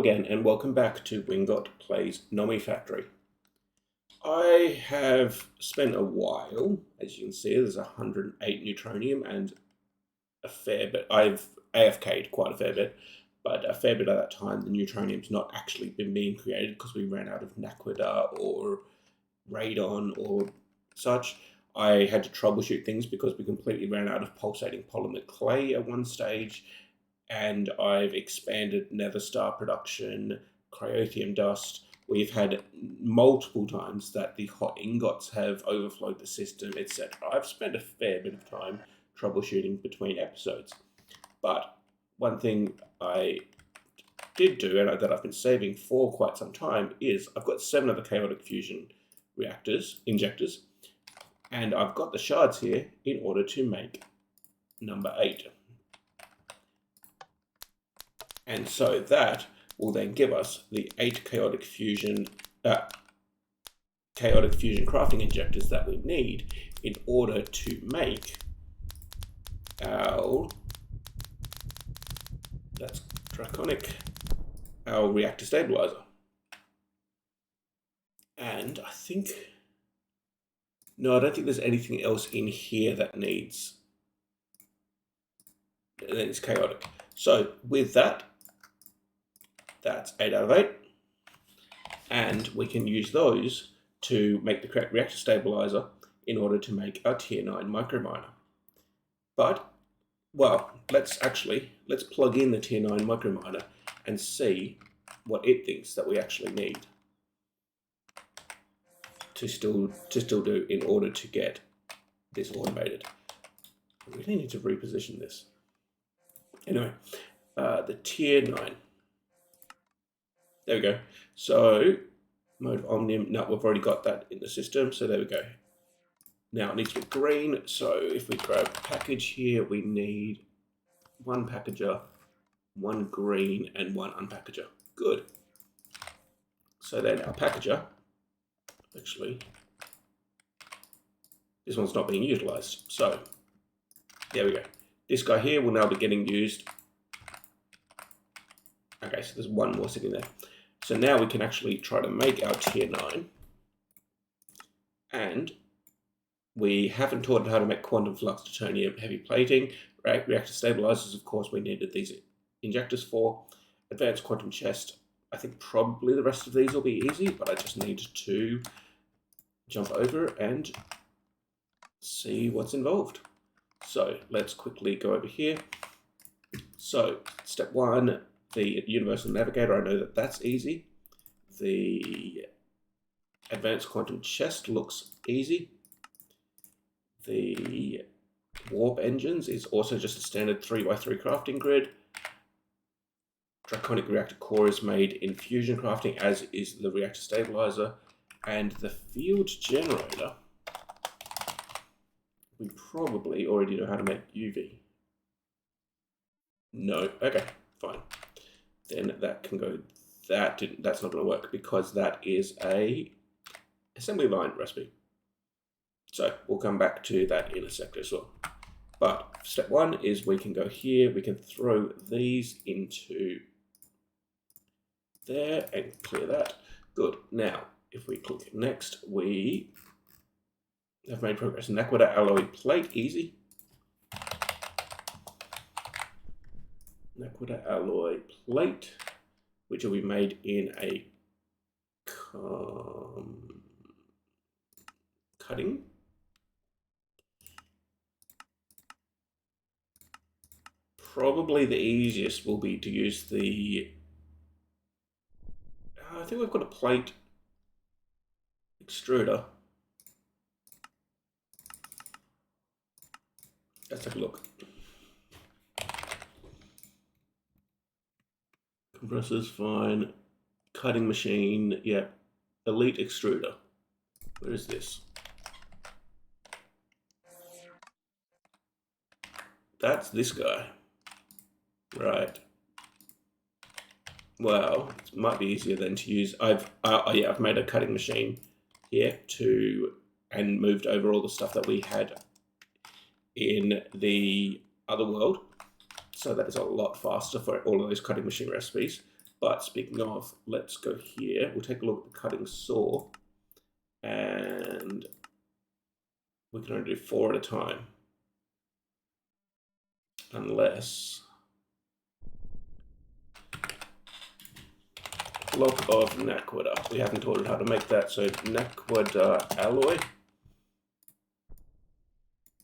again, and welcome back to Wingot Plays Nomifactory. I have spent a while, as you can see, there's 108 neutronium and a fair bit. I've AFK'd quite a fair bit, but a fair bit of that time the neutronium's not actually been being created because we ran out of Naquita or radon or such. I had to troubleshoot things because we completely ran out of pulsating polymer clay at one stage, and I've expanded nether star production, cryotheum dust. We've had multiple times that the hot ingots have overflowed the system, etc. I've spent a fair bit of time troubleshooting between episodes. But one thing I did do, and that I've been saving for quite some time, is I've got 7 of the chaotic fusion injectors, and I've got the shards here in order to make number 8. And so that will then give us the 8 chaotic fusion crafting injectors that we need in order to make our our reactor stabilizer. And I think, no, I don't think there's anything else in here that needs, it's chaotic. So with that, that's 8 out of 8, and we can use those to make the correct reactor stabilizer in order to make our tier 9 microminer. But, well, let's plug in the tier 9 microminer and see what it thinks that we actually need to still do in order to get this automated. I really need to reposition this. Anyway, the tier 9. There we go. So, mode of Omnium, no, we've already got that in the system, so there we go. Now it needs to be green, so if we grab package here, we need 1 packager, 1 green, and 1 unpackager. Good. So then our packager, actually, this one's not being utilized. So, there we go. This guy here will now be getting used. Okay, so there's 1 more sitting there. So now we can actually try to make our tier 9. And we haven't taught how to make quantum flux plutonium heavy plating. Reactor stabilizers, of course, we needed these injectors for. Advanced quantum chest, I think probably the rest of these will be easy, but I just need to jump over and see what's involved. So let's quickly go over here. So step 1, the universal navigator, I know that that's easy. The advanced quantum chest looks easy. The warp engines is also just a standard 3x3 crafting grid. Draconic Reactor Core is made in fusion crafting, as is the reactor stabilizer. And the field generator, we probably already know how to make UV. No, okay, fine. Then that can go, that's not going to work because that is a assembly line recipe. So we'll come back to that in a sec as well. But step 1 is we can go here, we can throw these into there and clear that. Good. Now, if we click next, we have made progress. Naquita alloy plate, easy. Naquita alloy plate, which will be made in a cutting. Probably the easiest will be to use the, I think we've got a plate extruder. Let's take a look. Compressor's fine. Cutting machine, yeah. Elite extruder. Where is this? That's this guy. Right. Well, it might be easier than to use. I've made a cutting machine here and moved over all the stuff that we had in the other world. So that is a lot faster for all of those cutting machine recipes. But speaking of, let's go here. We'll take a look at the cutting saw, and we can only do 4 at a time, unless block of Nakwada. We haven't taught it how to make that, so Nakwada alloy.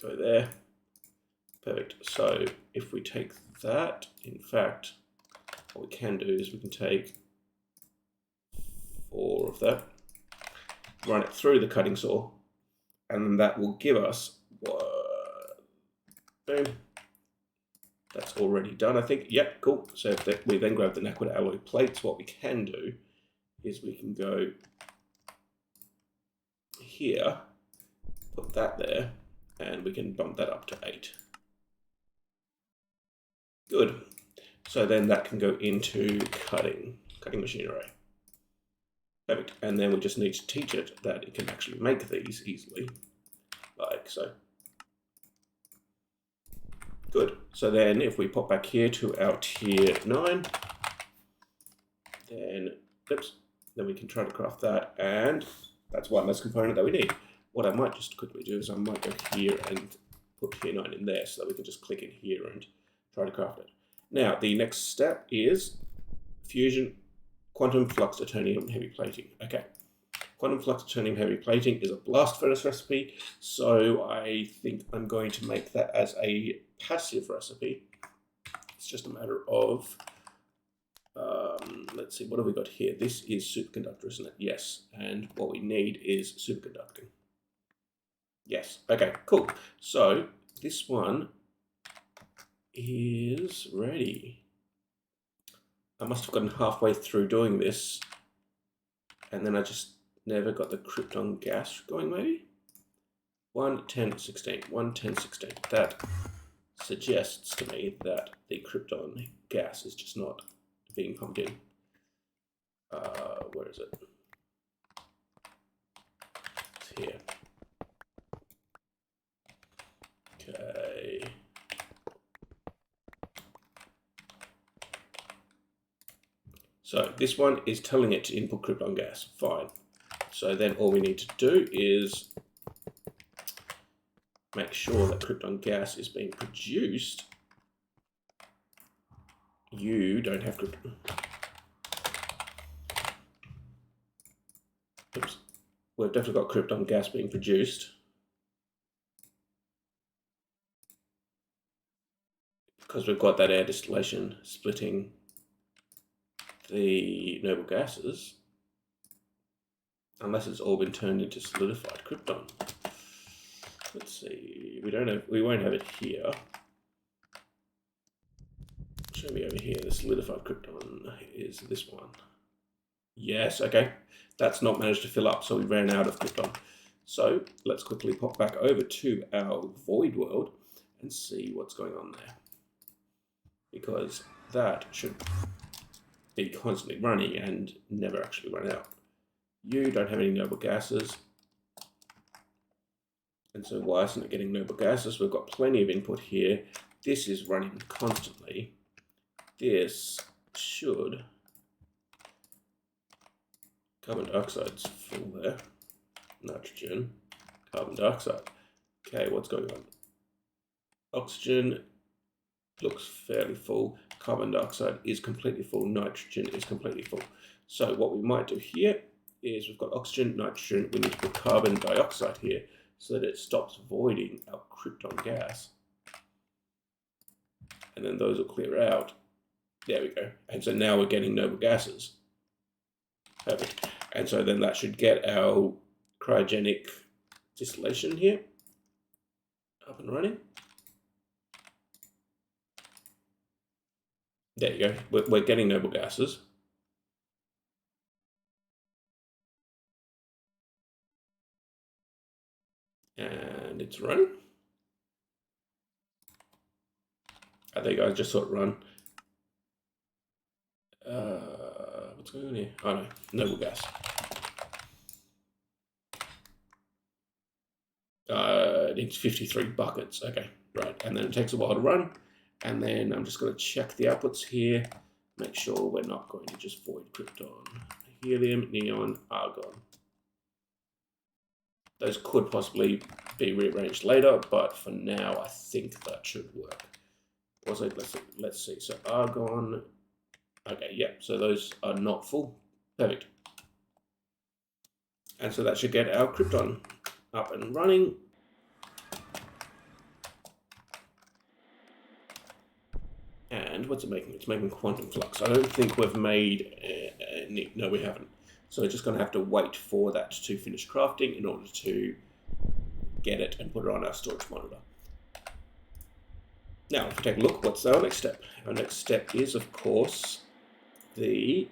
Go there. Perfect. So if we take that, in fact, what we can do is we can take 4 of that, run it through the cutting saw, and then that will give us, boom, that's already done, I think. Yep, cool. So if we then grab the Nakwada alloy plates, what we can do is we can go here, put that there, and we can bump that up to 8. Good. So then that can go into cutting machinery. Perfect. And then we just need to teach it that it can actually make these easily, like so. Good. So then if we pop back here to our tier 9, then, oops, then we can try to craft that, and that's one less component that we need. What I might just quickly do is I might go here and put tier 9 in there so that we can just click in here and try to craft it. Now, the next step is fusion, quantum flux titanium heavy plating. Okay, quantum flux titanium heavy plating is a blast furnace recipe, so I think I'm going to make that as a passive recipe. It's just a matter of, let's see, what have we got here? This is superconductor, isn't it? Yes, and what we need is superconducting. Yes, okay, cool. So this one is ready. I must have gotten halfway through doing this, and then I just never got the krypton gas going, maybe? 1, 10, 16. 1, 10, 16. That suggests to me that the krypton gas is just not being pumped in. Where is it? It's here. Okay. So this one is telling it to input krypton gas. Fine. So then all we need to do is make sure that krypton gas is being produced. You don't have krypton. Oops. We've definitely got krypton gas being produced. Because we've got that air distillation splitting the noble gases, unless it's all been turned into solidified krypton. Let's see, we won't have it here. Show me over here, the solidified krypton is this one. Yes, okay, that's not managed to fill up, so we ran out of krypton. So let's quickly pop back over to our void world and see what's going on there, because that should be constantly running and never actually run out. You don't have any noble gases, and so why isn't it getting noble gases? We've got plenty of input here. This is running constantly. This should, carbon dioxide's full there, nitrogen, carbon dioxide. Okay, what's going on? Oxygen looks fairly full. Carbon dioxide is completely full. Nitrogen is completely full. So what we might do here is we've got oxygen, nitrogen. We need to put carbon dioxide here so that it stops voiding our krypton gas. And then those will clear out. There we go. And so now we're getting noble gases. Perfect. And so then that should get our cryogenic distillation here up and running. There you go. We're getting noble gases. And it's running. There you go. I just saw it run. What's going on here? Oh no, noble gas. It needs 53 buckets. Okay, right. And then it takes a while to run. And then I'm just going to check the outputs here. make sure we're not going to just void krypton, helium, neon, argon. Those could possibly be rearranged later, but for now, I think that should work. Also, let's see. So argon. Okay, yeah. So those are not full. Perfect. And so that should get our krypton up and running. And what's it making? It's making quantum flux. I don't think we've made any. No, we haven't. So we're just going to have to wait for that to finish crafting in order to get it and put it on our storage monitor. Now, if we take a look, what's our next step? Our next step is, of course, the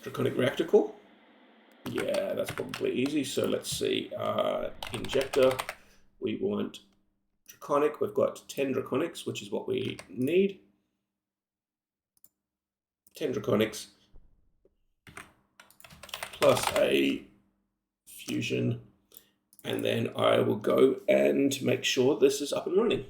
Draconic Reactor Core. Yeah, that's probably easy. So let's see. Injector, we want Draconic. We've got 10 Draconics, which is what we need. 10 Draconics plus a fusion. And then I will go and make sure this is up and running.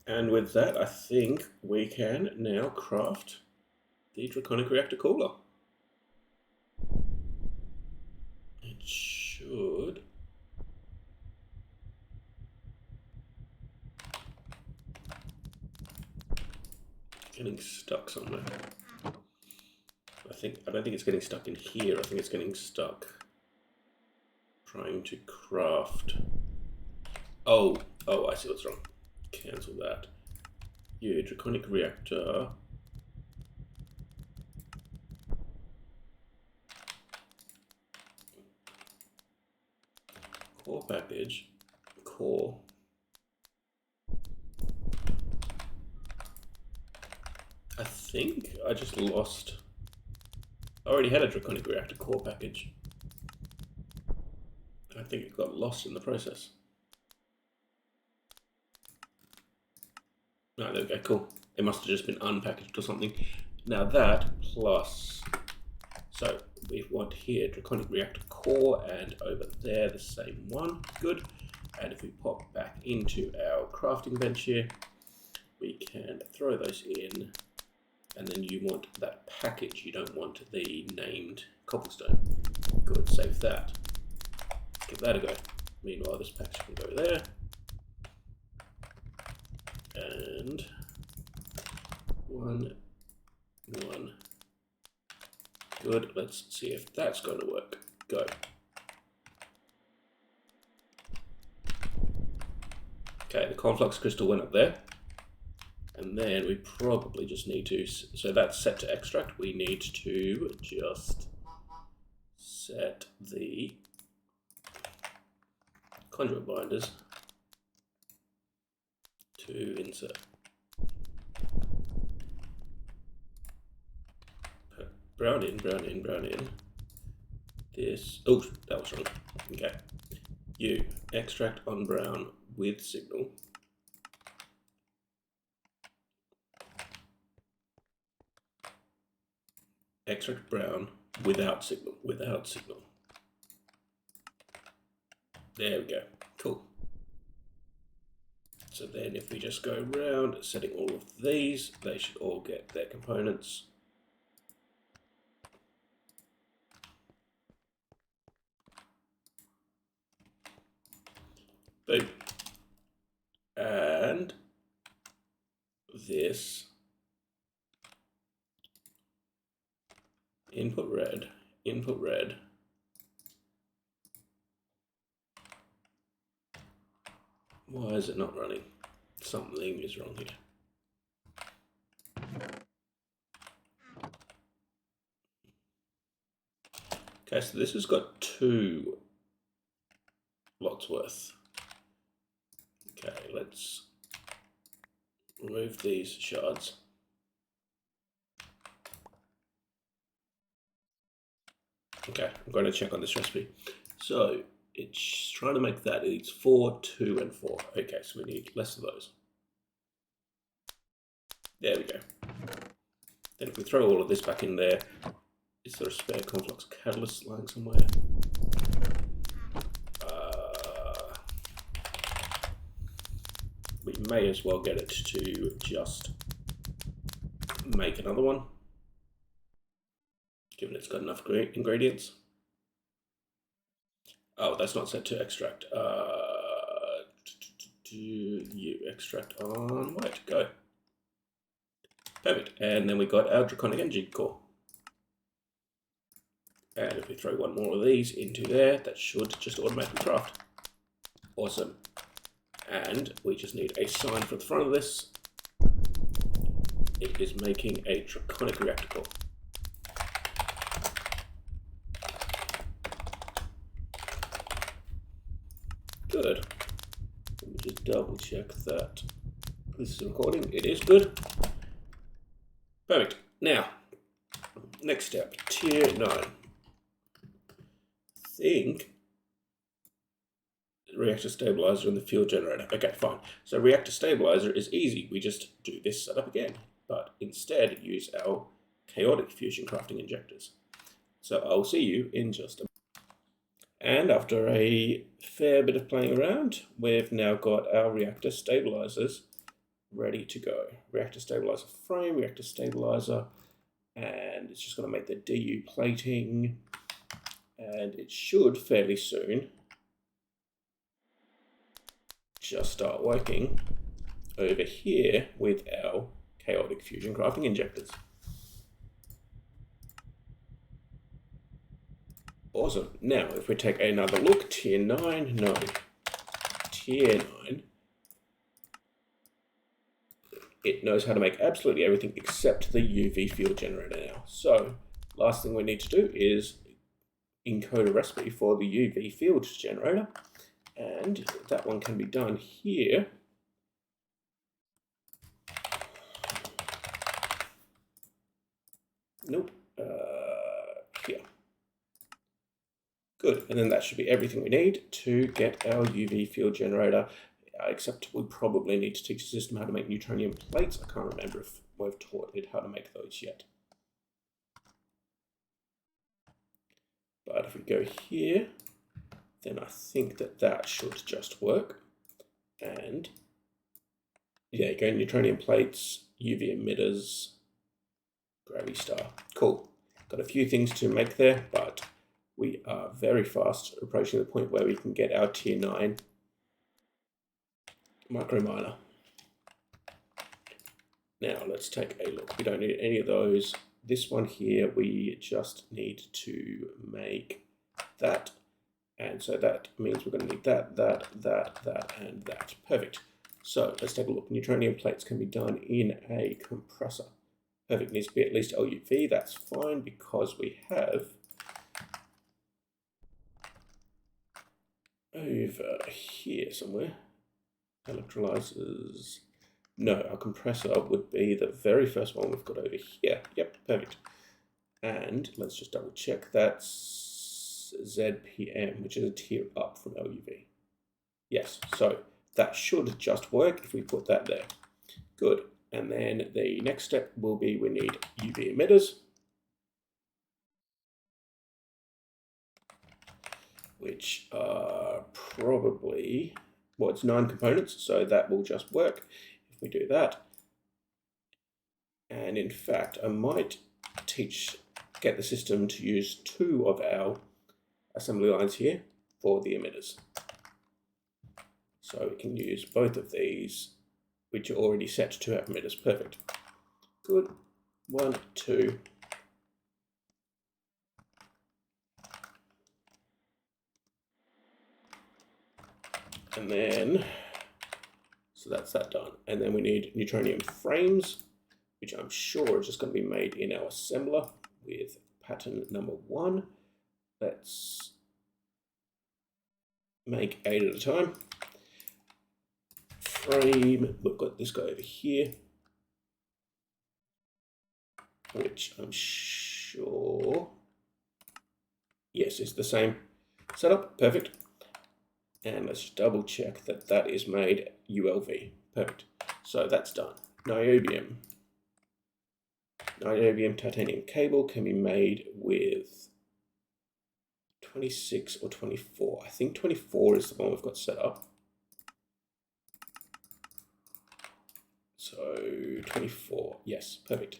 And with that, I think we can now craft the Draconic Reactor Cooler. It should. Getting stuck somewhere. I don't think it's getting stuck in here. I think it's getting stuck trying to craft. Oh, I see what's wrong. Cancel that. Yeah, Draconic Reactor. Core package. Core. I think I just lost. I already had a Draconic Reactor Core package. I think it got lost in the process. No, there we go, cool. It must have just been unpackaged or something. Now that plus, so we want here Draconic Reactor Core and over there the same one, good. And if we pop back into our crafting bench here, we can throw those in. And then you want that package, you don't want the named cobblestone. Good, save that. Give that a go. Meanwhile, this package can go there. And one. Good, let's see if that's going to work. Go. Okay, the conflux crystal went up there. And then we probably just need to, so that's set to extract. We need to just set the conduit binders to insert. Brown in. This, oh, that was wrong. Okay. You extract on brown with signal. extract brown without signal, There we go, cool. So then if we just go around setting all of these, they should all get their components. Boom. And this input red. Why is it not running? Something is wrong here. Okay, so this has got 2 lots worth. Okay, let's remove these shards. Okay, I'm going to check on this recipe. So it's trying to make that. It needs 4, 2, and 4. Okay, so we need less of those. There we go. Then if we throw all of this back in there, is there a spare conflux catalyst lying somewhere? We may as well get it to just make another one, given it's got enough ingredients. Oh, that's not set to extract. You extract on white. Go. Perfect. And then we got our Draconic Reactor Core. And if we throw one more of these into there, that should just automatically craft. Awesome. And we just need a sign for the front of this. It is making a Draconic Reactor Core. Good. Let me just double check that this is recording. It is good. Perfect. Now, next step, tier 9. Think Reactor Stabiliser and the fuel generator. Okay, fine. So Reactor Stabiliser is easy. We just do this setup again, but instead use our chaotic fusion crafting injectors. So I'll see you in just a moment. And after a fair bit of playing around, we've now got our Reactor Stabilisers ready to go. Reactor Stabiliser frame, Reactor Stabiliser, and it's just going to make the DU plating, and it should fairly soon just start working over here with our chaotic fusion crafting injectors. Awesome. Now, if we take another look, tier 9, no. Tier 9, it knows how to make absolutely everything except the UV field generator now. So, last thing we need to do is encode a recipe for the UV field generator. And that one can be done here. Nope. Here. Good. And then that should be everything we need to get our UV field generator. Except we probably need to teach the system how to make neutronium plates. I can't remember if we've taught it how to make those yet. But if we go here, then I think that should just work. And yeah, you go neutronium plates, UV emitters, gravity star. Cool. Got a few things to make there, but we are very fast approaching the point where we can get our tier 9 micro miner. Now let's take a look. We don't need any of those. This one here, we just need to make that. And so that means we're going to need that, and that. Perfect. So let's take a look. Neutronium plates can be done in a compressor. Perfect. Needs to be at least LUV. That's fine because we have over here somewhere electrolyzers. No, our compressor would be the very first one we've got over here. Yep, perfect. And let's just double check. That's ZPM, which is a tier up from LUV. Yes, so that should just work if we put that there. Good. And then the next step will be we need UV emitters. which are probably, well, it's 9 components, so that will just work if we do that. And in fact, I might get the system to use 2 of our assembly lines here for the emitters. So we can use both of these, which are already set to our emitters. Perfect. Good. 1, 2. And then, so that's that done. And then we need neutronium frames, which I'm sure is just going to be made in our assembler with pattern number 1. Let's make 8 at a time. Frame, we've got this guy over here, which I'm sure, yes, it's the same setup. Perfect. And let's just double check that that is made ULV. Perfect. So that's done. Niobium titanium cable can be made with 26 or 24. I think 24 is the one we've got set up. So 24, yes, perfect.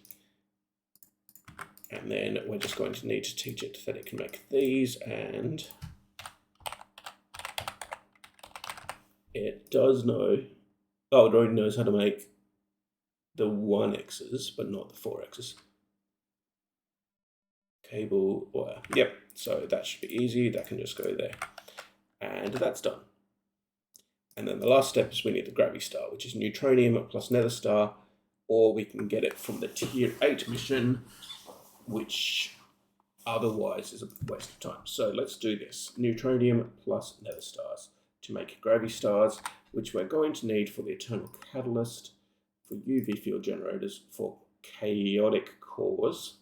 And then we're just going to need to teach it that it can make these, and it does know, oh, it already knows how to make the 1x's, but not the 4x's. Cable wire, yep, so that should be easy, that can just go there. And that's done. And then the last step is we need the gravity star, which is neutronium plus nether star, or we can get it from the tier 8 mission, which otherwise is a waste of time. So let's do this. Neutronium plus nether stars to make gravity stars, which we're going to need for the eternal catalyst, for UV field generators, for chaotic cores.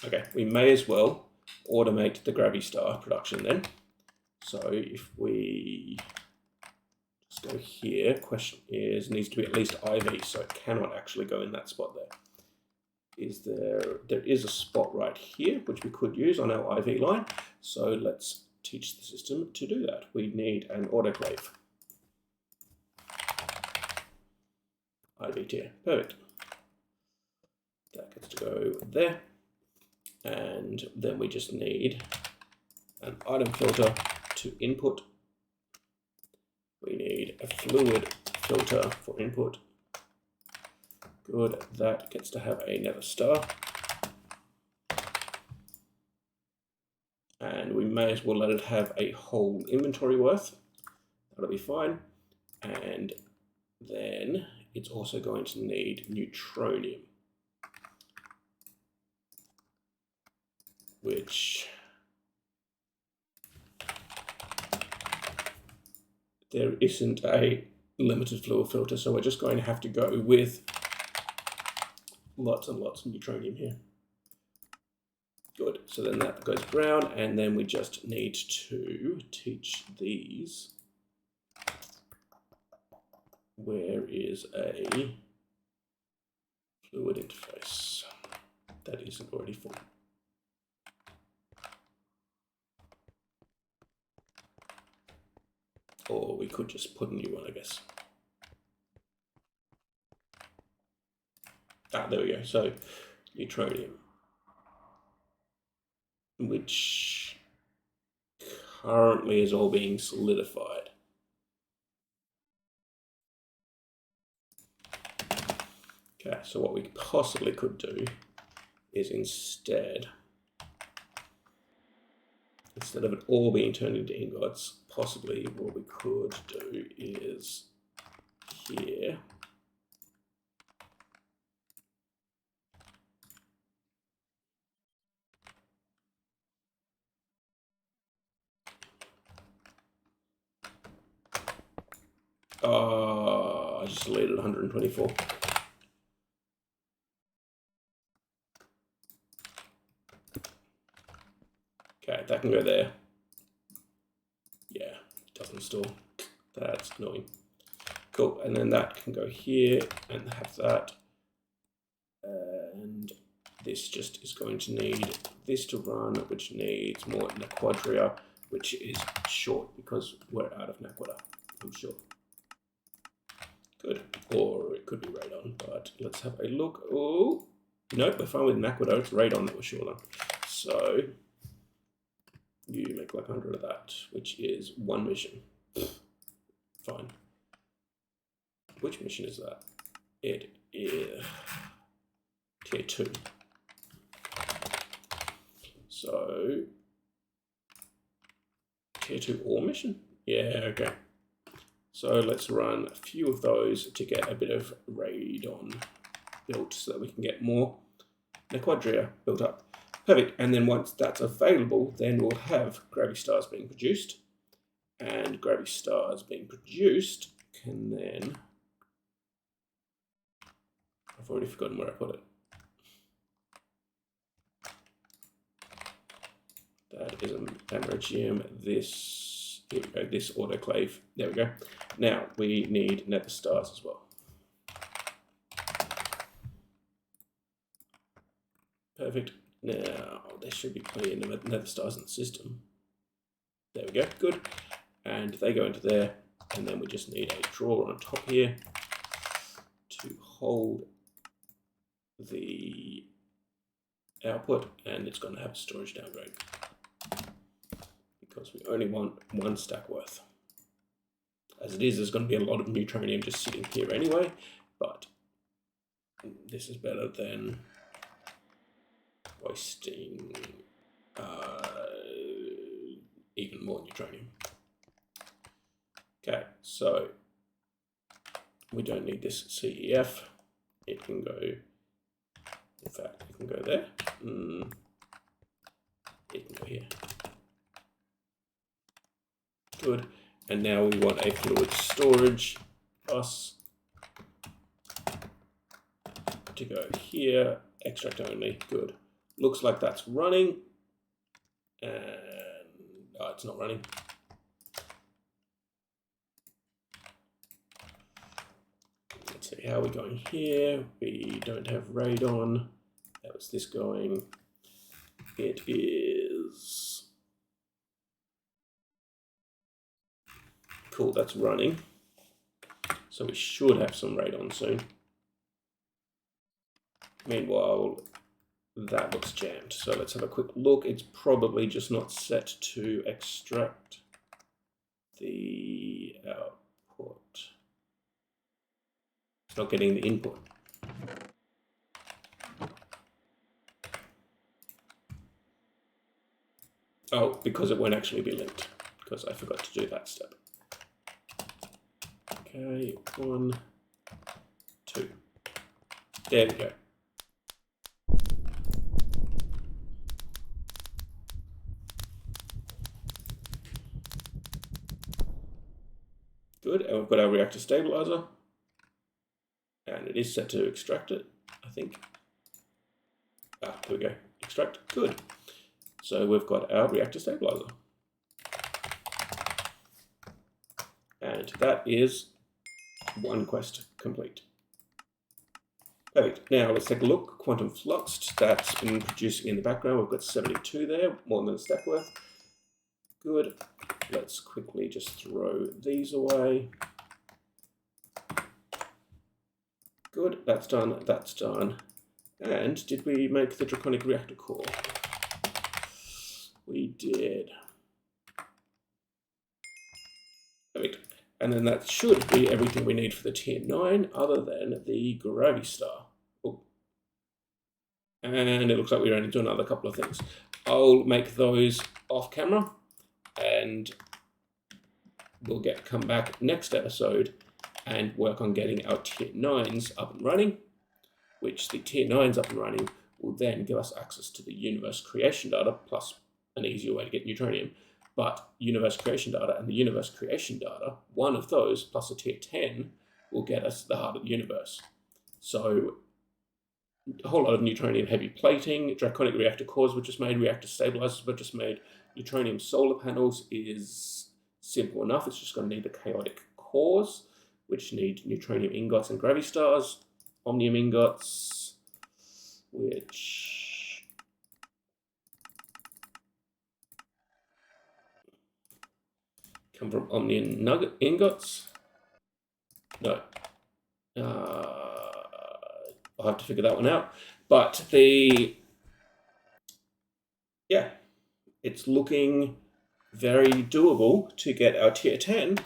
Okay, we may as well automate the gravity star production then. So if we just go here, question is, needs to be at least IV, so it cannot actually go in that spot there. There is a spot right here, which we could use on our IV line. So let's teach the system to do that. We need an autoclave. IV tier, perfect. That gets to go there. And then we just need an item filter to input. We need a fluid filter for input. Good, that gets to have a nether star. And we may as well let it have a whole inventory worth. That'll be fine. And then it's also going to need neutronium, which there isn't a limited fluid filter, so we're just going to have to go with lots and lots of neutronium here. Good, so then that goes brown, and then we just need to teach these. Where is a fluid interface? That isn't already full. Or we could just put a new one, I guess. Ah, there we go. So neutronium, which currently is all being solidified. Okay, so what we possibly could do is instead of it all being turned into ingots, possibly what we could do is here. I just deleted 124. Okay, that can go there. Yeah, it doesn't store. That's annoying. Cool, and then that can go here and have that. And this just is going to need this to run, which needs more Naquadria, which is short because we're out of Naquadra, I'm sure. Good, or it could be radon, but let's have a look. Oh, nope, we're fine with Naquadra, it's radon that we're short on. So you make like 100 of that, which is 1 mission. Fine. Which mission is that? It is tier 2. So tier 2 ore mission? Yeah, okay. So let's run a few of those to get a bit of radon built so that we can get more Naquadria built up. Perfect, and then once that's available, then we'll have gravity stars being produced. And gravity stars being produced can then... I've already forgotten where I put it. That is an americium. This, here we go, this autoclave. There we go. Now we need nether stars as well. Perfect. Now there should be plenty of nether stars in the system. There we go. Good. And they go into there, and then we just need a drawer on top here to hold the output, and it's going to have a storage downgrade because we only want 1 stack worth. As it is, there's going to be a lot of neutronium just sitting here anyway, but this is better than wasting even more neutronium. Okay, so we don't need this CEF. It can go, in fact, it can go there. It can go here. Good. And now we want a fluid storage bus to go here. Extract only. Good. Looks like that's running. And oh, it's not running. Let's see how we're going here. We don't have radon. How is this going? It is cool. That's running. So we should have some radon soon. Meanwhile, that looks jammed. So let's have a quick look. It's probably just not set to extract the output. It's not getting the input. Oh, because it won't actually be linked, because I forgot to do that step. Okay, 1, 2. There we go. Good, and we've got our Reactor Stabiliser. And it is set to extract it, I think. Ah, there we go. Extract, good. So we've got our Reactor Stabiliser. And that is 1 quest complete. Perfect. Now let's take a look. Quantum Fluxed, that's been producing in the background. We've got 72 there, more than a stack worth. Good. Let's quickly just throw these away. Good, that's done, that's done. And did we make the Draconic Reactor Core? We did. Perfect. And then that should be everything we need for the tier 9, other than the Gravity Star. Oh. And it looks like we're only doing another couple of things. I'll make those off camera, and we'll come back next episode and work on getting our tier 9s up and running, which the tier 9s up and running will then give us access to the universe creation data, plus an easier way to get neutronium. But universe creation data and the universe creation data, one of those plus a tier 10 will get us the heart of the universe. So a whole lot of neutronium heavy plating, Draconic Reactor Cores were just made, Reactor Stabilisers were just made, neutronium solar panels is simple enough. It's just going to need the chaotic cores, which need neutronium ingots and gravity stars, omnium ingots, which come from Omnium nugget ingots. No. I'll have to figure that one out. But yeah, it's looking very doable to get our tier 10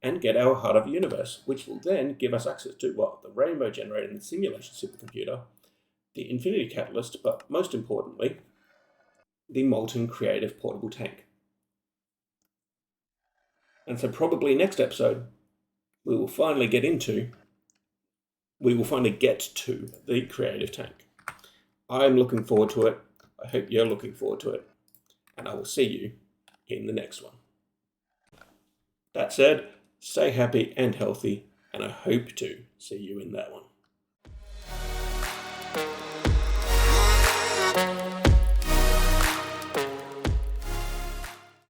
and get our Heart of the Universe, which will then give us access to, well, the Rainbow Generator and the Simulation Supercomputer, the Infinity Catalyst, but most importantly, the Molten Creative Portable Tank. And so probably next episode, we will finally get to the Creative Tank. I'm looking forward to it. I hope you're looking forward to it. And I will see you in the next one. That said, stay happy and healthy, and I hope to see you in that one.